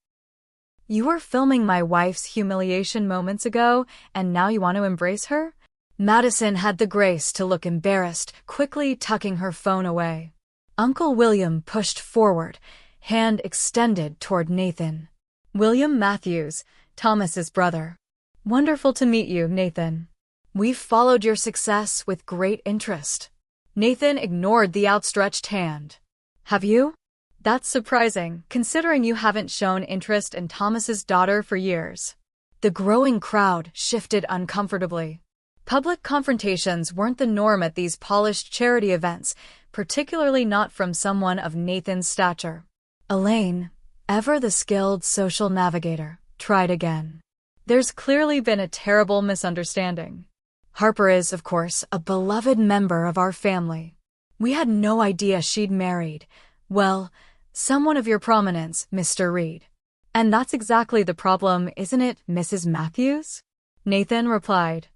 "You were filming my wife's humiliation moments ago, and now you want to embrace her?" Madison had the grace to look embarrassed, quickly tucking her phone away. Uncle William pushed forward, hand extended toward Nathan. "William Matthews, Thomas's brother. Wonderful to meet you, Nathan. We've followed your success with great interest." Nathan ignored the outstretched hand. "Have you? That's surprising, considering you haven't shown interest in Thomas's daughter for years." The growing crowd shifted uncomfortably. Public confrontations weren't the norm at these polished charity events, particularly not from someone of Nathan's stature. Elaine, ever the skilled social navigator, tried again. "There's clearly been a terrible misunderstanding. Harper is, of course, a beloved member of our family. We had no idea she'd married, well, someone of your prominence, Mr. Reed. And that's exactly the problem, isn't it, Mrs. Matthews? Nathan replied.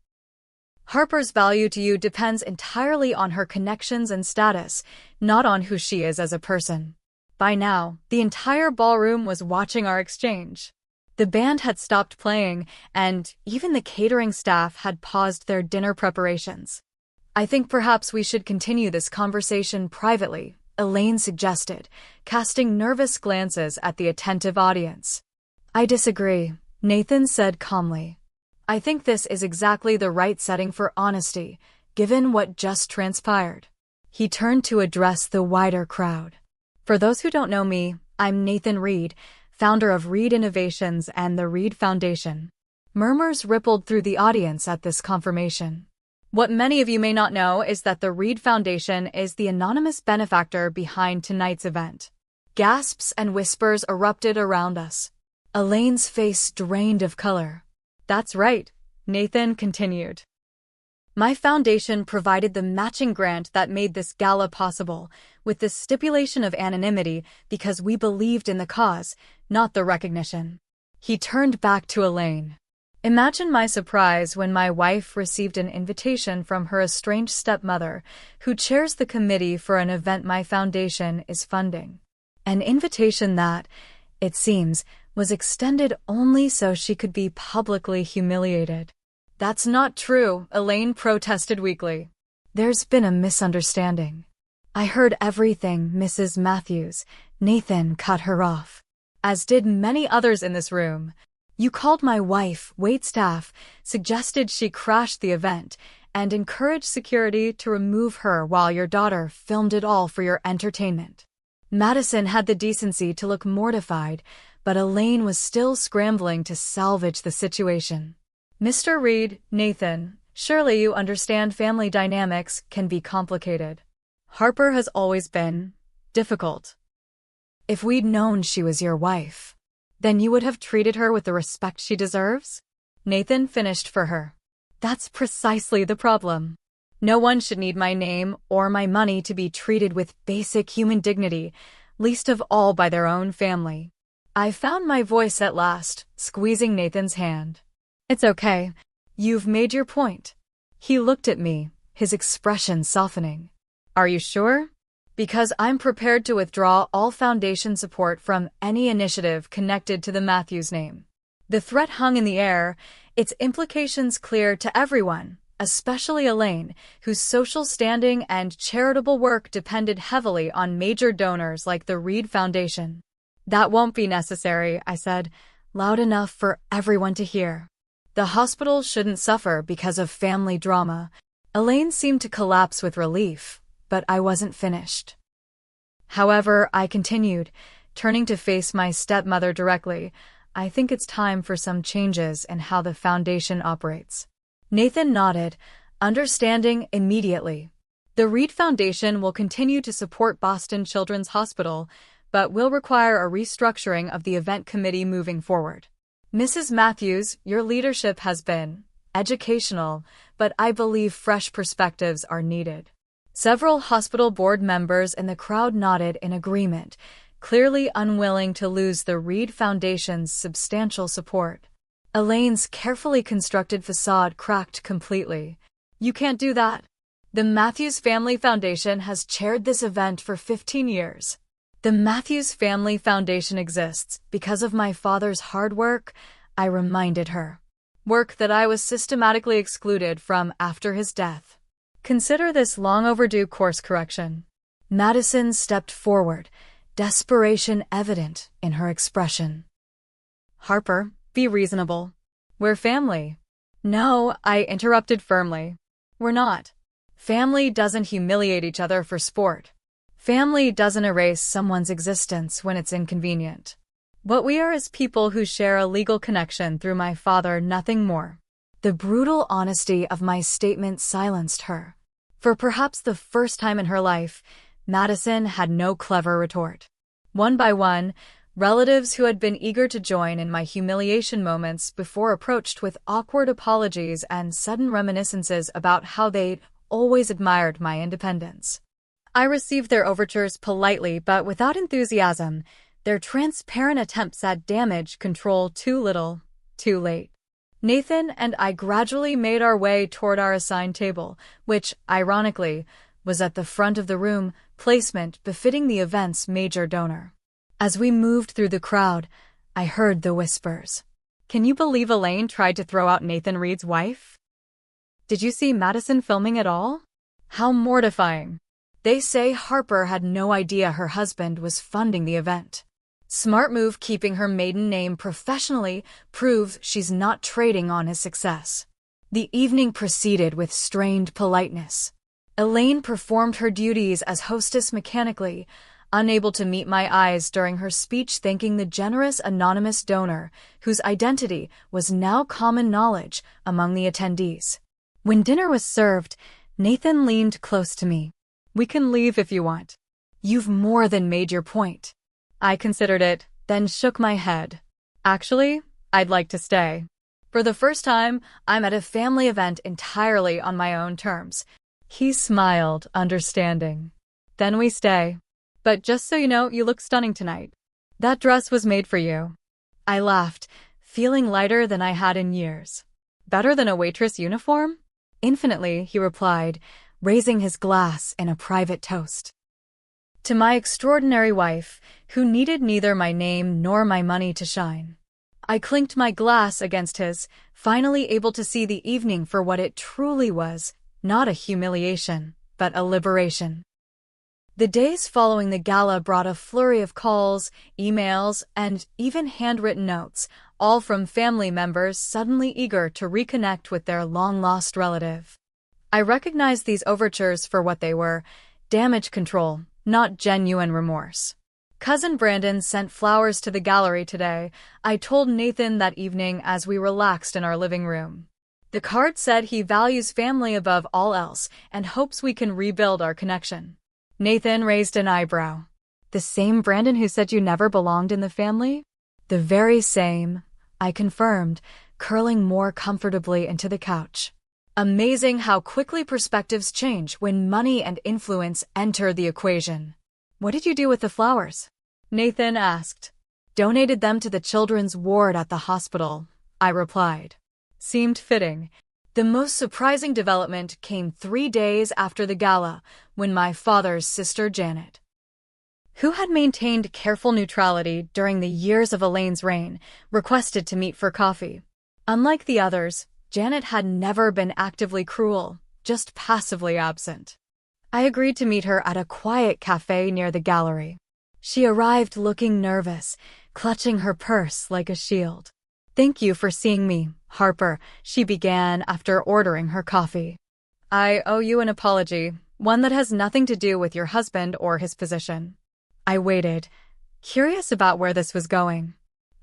Harper's value to you depends entirely on her connections and status, not on who she is as a person. By now, the entire ballroom was watching our exchange. The band had stopped playing, and even the catering staff had paused their dinner preparations. I think perhaps we should continue this conversation privately, Elaine suggested, casting nervous glances at the attentive audience. I disagree, Nathan said calmly. I think this is exactly the right setting for honesty, given what just transpired. He turned to address the wider crowd. For those who don't know me, I'm Nathan Reed, founder of Reed Innovations and the Reed Foundation. Murmurs rippled through the audience at this confirmation. What many of you may not know is that the Reed Foundation is the anonymous benefactor behind tonight's event. Gasps and whispers erupted around us. Elaine's face drained of color. That's right, Nathan continued. My foundation provided the matching grant that made this gala possible, with the stipulation of anonymity because we believed in the cause, not the recognition. He turned back to Elaine. Imagine my surprise when my wife received an invitation from her estranged stepmother, who chairs the committee for an event my foundation is funding. An invitation that, it seems, was extended only so she could be publicly humiliated. That's not true, Elaine protested weakly. There's been a misunderstanding. I heard everything, Mrs. Matthews. Nathan cut her off. As did many others in this room. You called my wife waitstaff, suggested she crashed the event, and encouraged security to remove her while your daughter filmed it all for your entertainment. Madison had the decency to look mortified, but Elaine was still scrambling to salvage the situation. Mr. Reed, Nathan, surely you understand family dynamics can be complicated. Harper has always been difficult. If we'd known she was your wife, then you would have treated her with the respect she deserves? Nathan finished for her. That's precisely the problem. No one should need my name or my money to be treated with basic human dignity, least of all by their own family. I found my voice at last, squeezing Nathan's hand. It's okay. You've made your point. He looked at me, his expression softening. Are you sure? Because I'm prepared to withdraw all foundation support from any initiative connected to the Matthews name. The threat hung in the air, its implications clear to everyone, especially Elaine, whose social standing and charitable work depended heavily on major donors like the Reed Foundation. That won't be necessary, I said, loud enough for everyone to hear. The hospital shouldn't suffer because of family drama. Elaine seemed to collapse with relief, but I wasn't finished. However, I continued, turning to face my stepmother directly. I think it's time for some changes in how the foundation operates. Nathan nodded, understanding immediately. The Reed Foundation will continue to support Boston Children's Hospital, but will require a restructuring of the event committee moving forward. Mrs. Matthews, your leadership has been educational, but I believe fresh perspectives are needed. Several hospital board members in the crowd nodded in agreement, clearly unwilling to lose the Reed Foundation's substantial support. Elaine's carefully constructed facade cracked completely. You can't do that. The Matthews Family Foundation has chaired this event for 15 years. The Matthews Family Foundation exists because of my father's hard work, I reminded her. Work that I was systematically excluded from after his death. Consider this long overdue course correction. Madison stepped forward, desperation evident in her expression. Harper, be reasonable. We're family. No, I interrupted firmly. We're not. Family doesn't humiliate each other for sport. Family doesn't erase someone's existence when it's inconvenient. What we are is people who share a legal connection through my father, nothing more. The brutal honesty of my statement silenced her. For perhaps the first time in her life, Madison had no clever retort. One by one, relatives who had been eager to join in my humiliation moments before approached with awkward apologies and sudden reminiscences about how they'd always admired my independence. I received their overtures politely but without enthusiasm, Their transparent attempts at damage control too little, too late. Nathan and I gradually made our way toward our assigned table, which, ironically, was at the front of the room, placement befitting the event's major donor. As we moved through the crowd, I heard the whispers. Can you believe Elaine tried to throw out Nathan Reed's wife? Did you see Madison filming at all? How mortifying. They say Harper had no idea her husband was funding the event. Smart move keeping her maiden name professionally proves she's not trading on his success. The evening proceeded with strained politeness. Elaine performed her duties as hostess mechanically, unable to meet my eyes during her speech thanking the generous anonymous donor, whose identity was now common knowledge among the attendees. When dinner was served, Nathan leaned close to me. We can leave if you want. You've more than made your point. I considered it, then shook my head. Actually, I'd like to stay. For the first time, I'm at a family event entirely on my own terms. He smiled, understanding. Then we stay. But just so you know, you look stunning tonight. That dress was made for you. I laughed, feeling lighter than I had in years. Better than a waitress uniform? Infinitely, he replied, raising his glass in a private toast. To my extraordinary wife, who needed neither my name nor my money to shine. I clinked my glass against his, finally able to see the evening for what it truly was, not a humiliation, but a liberation. The days following the gala brought a flurry of calls, emails, and even handwritten notes, all from family members suddenly eager to reconnect with their long-lost relative. I recognized these overtures for what they were, damage control, not genuine remorse. Cousin Brandon sent flowers to the gallery today, I told Nathan that evening as we relaxed in our living room. The card said he values family above all else and hopes we can rebuild our connection. Nathan raised an eyebrow. The same Brandon who said you never belonged in the family? The very same, I confirmed, curling more comfortably into the couch. Amazing how quickly perspectives change when money and influence enter the equation. What did you do with the flowers? Nathan asked. Donated them to the children's ward at the hospital, I replied. Seemed fitting. The most surprising development came 3 days after the gala, when my father's sister Janet, who had maintained careful neutrality during the years of Elaine's reign, requested to meet for coffee. Unlike the others, Janet had never been actively cruel, just passively absent. I agreed to meet her at a quiet cafe near the gallery. She arrived looking nervous, clutching her purse like a shield. Thank you for seeing me, Harper, she began after ordering her coffee. I owe you an apology, one that has nothing to do with your husband or his position. I waited, curious about where this was going.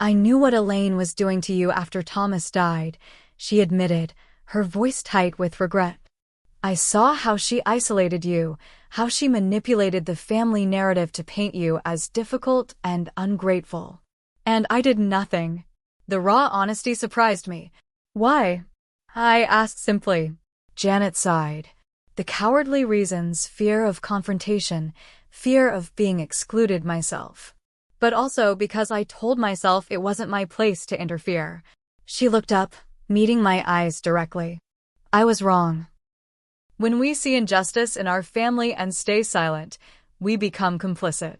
I knew what Elaine was doing to you after Thomas died, she admitted, her voice tight with regret. I saw how she isolated you, how she manipulated the family narrative to paint you as difficult and ungrateful. And I did nothing. The raw honesty surprised me. Why? I asked simply. Janet sighed. The cowardly reasons: fear of confrontation, fear of being excluded myself. But also because I told myself it wasn't my place to interfere. She looked up, meeting my eyes directly. I was wrong. When we see injustice in our family and stay silent, we become complicit.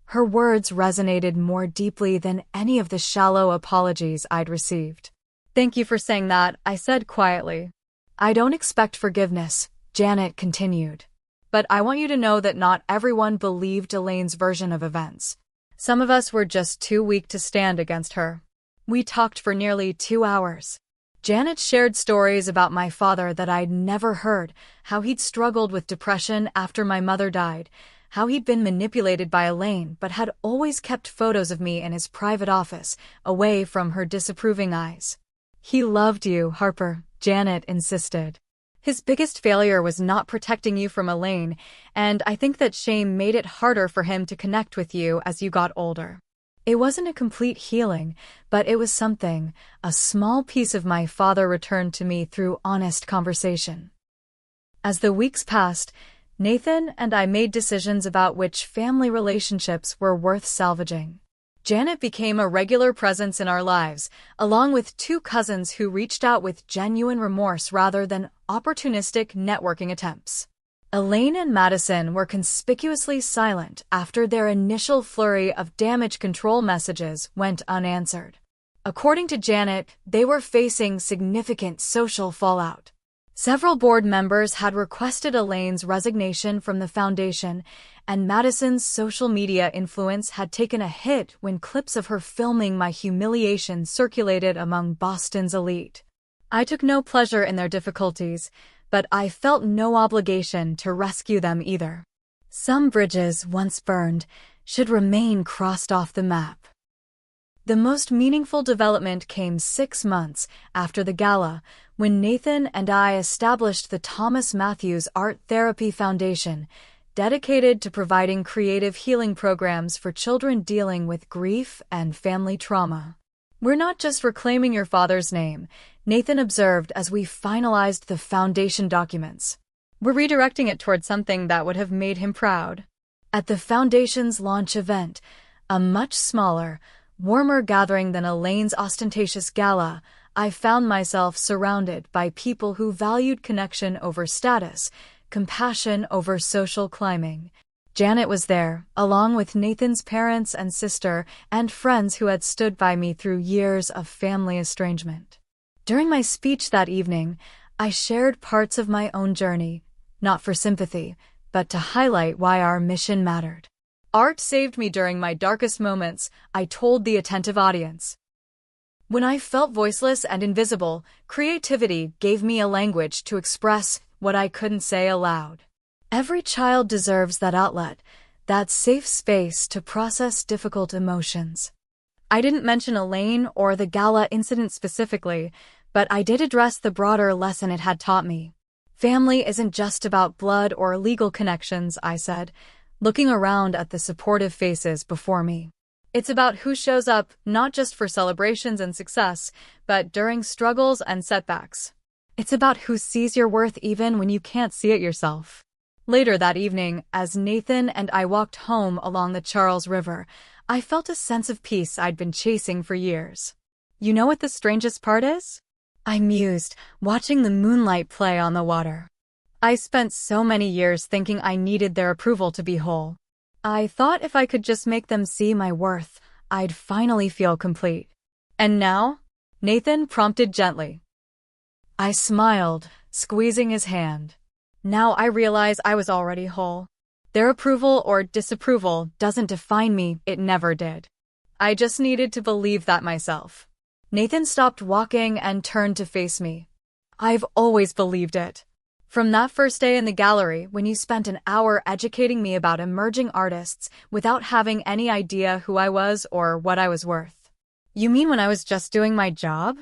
Her words resonated more deeply than any of the shallow apologies I'd received. Thank you for saying that, I said quietly. I don't expect forgiveness, Janet continued. But I want you to know that not everyone believed Elaine's version of events. Some of us were just too weak to stand against her. We talked for nearly 2 hours. Janet shared stories about my father that I'd never heard, how he'd struggled with depression after my mother died, how he'd been manipulated by Elaine but had always kept photos of me in his private office, away from her disapproving eyes. He loved you, Harper, Janet insisted. His biggest failure was not protecting you from Elaine, and I think that shame made it harder for him to connect with you as you got older. It wasn't a complete healing, but it was something. A small piece of my father returned to me through honest conversation. As the weeks passed, Nathan and I made decisions about which family relationships were worth salvaging. Janet became a regular presence in our lives, along with two cousins who reached out with genuine remorse rather than opportunistic networking attempts. Elaine and Madison were conspicuously silent after their initial flurry of damage control messages went unanswered. According to Janet, they were facing significant social fallout. Several board members had requested Elaine's resignation from the foundation, and Madison's social media influence had taken a hit when clips of her filming my humiliation circulated among Boston's elite. I took no pleasure in their difficulties, but I felt no obligation to rescue them either. Some bridges once burned should remain crossed off the map. The most meaningful development came 6 months after the gala, when Nathan and I established the Thomas Matthews Art Therapy Foundation, dedicated to providing creative healing programs for children dealing with grief and family trauma. "We're not just reclaiming your father's name," Nathan observed as we finalized the foundation documents. "We're redirecting it toward something that would have made him proud." At the foundation's launch event, a much smaller, warmer gathering than Elaine's ostentatious gala, I found myself surrounded by people who valued connection over status, compassion over social climbing. Janet was there, along with Nathan's parents and sister, and friends who had stood by me through years of family estrangement. During my speech that evening, I shared parts of my own journey, not for sympathy, but to highlight why our mission mattered. "Art saved me during my darkest moments," I told the attentive audience. "When I felt voiceless and invisible, creativity gave me a language to express what I couldn't say aloud. Every child deserves that outlet, that safe space to process difficult emotions." I didn't mention Elaine or the gala incident specifically, but I did address the broader lesson it had taught me. "Family isn't just about blood or legal connections," I said, looking around at the supportive faces before me. "It's about who shows up not just for celebrations and success, but during struggles and setbacks. It's about who sees your worth even when you can't see it yourself." Later that evening, as Nathan and I walked home along the Charles River, I felt a sense of peace I'd been chasing for years. "You know what the strangest part is?" I mused, watching the moonlight play on the water. "I spent so many years thinking I needed their approval to be whole. I thought if I could just make them see my worth, I'd finally feel complete. And now?" Nathan prompted gently. I smiled, squeezing his hand. "Now I realize I was already whole. Their approval or disapproval doesn't define me, it never did. I just needed to believe that myself." Nathan stopped walking and turned to face me. "I've always believed it. From that first day in the gallery when you spent an hour educating me about emerging artists without having any idea who I was or what I was worth." "You mean when I was just doing my job?"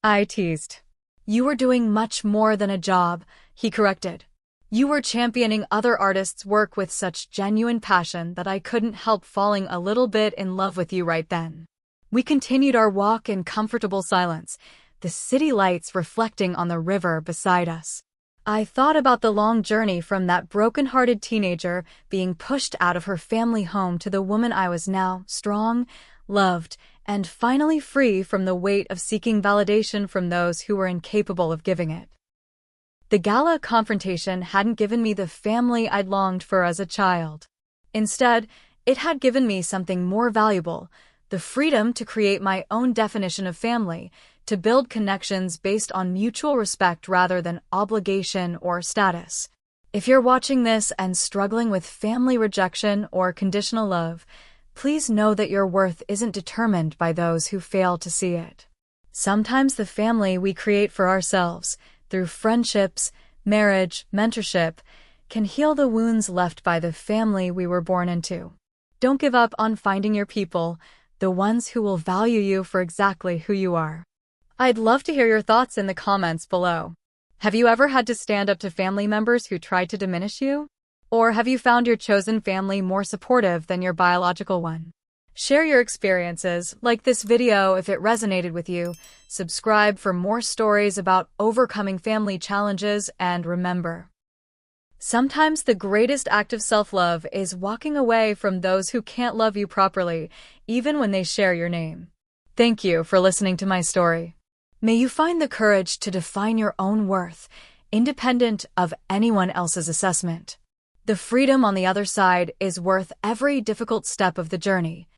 I teased. "You were doing much more than a job," he corrected. "You were championing other artists' work with such genuine passion that I couldn't help falling a little bit in love with you right then." We continued our walk in comfortable silence, the city lights reflecting on the river beside us. I thought about the long journey from that broken-hearted teenager being pushed out of her family home to the woman I was now, strong, loved, and finally free from the weight of seeking validation from those who were incapable of giving it. The gala confrontation hadn't given me the family I'd longed for as a child. Instead, it had given me something more valuable, the freedom to create my own definition of family, to build connections based on mutual respect rather than obligation or status. If you're watching this and struggling with family rejection or conditional love, please know that your worth isn't determined by those who fail to see it. Sometimes the family we create for ourselves, through friendships, marriage, mentorship, can heal the wounds left by the family we were born into. Don't give up on finding your people, the ones who will value you for exactly who you are. I'd love to hear your thoughts in the comments below. Have you ever had to stand up to family members who tried to diminish you? Or have you found your chosen family more supportive than your biological one? Share your experiences, like this video if it resonated with you, subscribe for more stories about overcoming family challenges, and remember, Sometimes the greatest act of self-love is walking away from those who can't love you properly, even when they share your name. Thank you for listening to my story. May you find the courage to define your own worth, independent of anyone else's assessment. The freedom on the other side is worth every difficult step of the journey.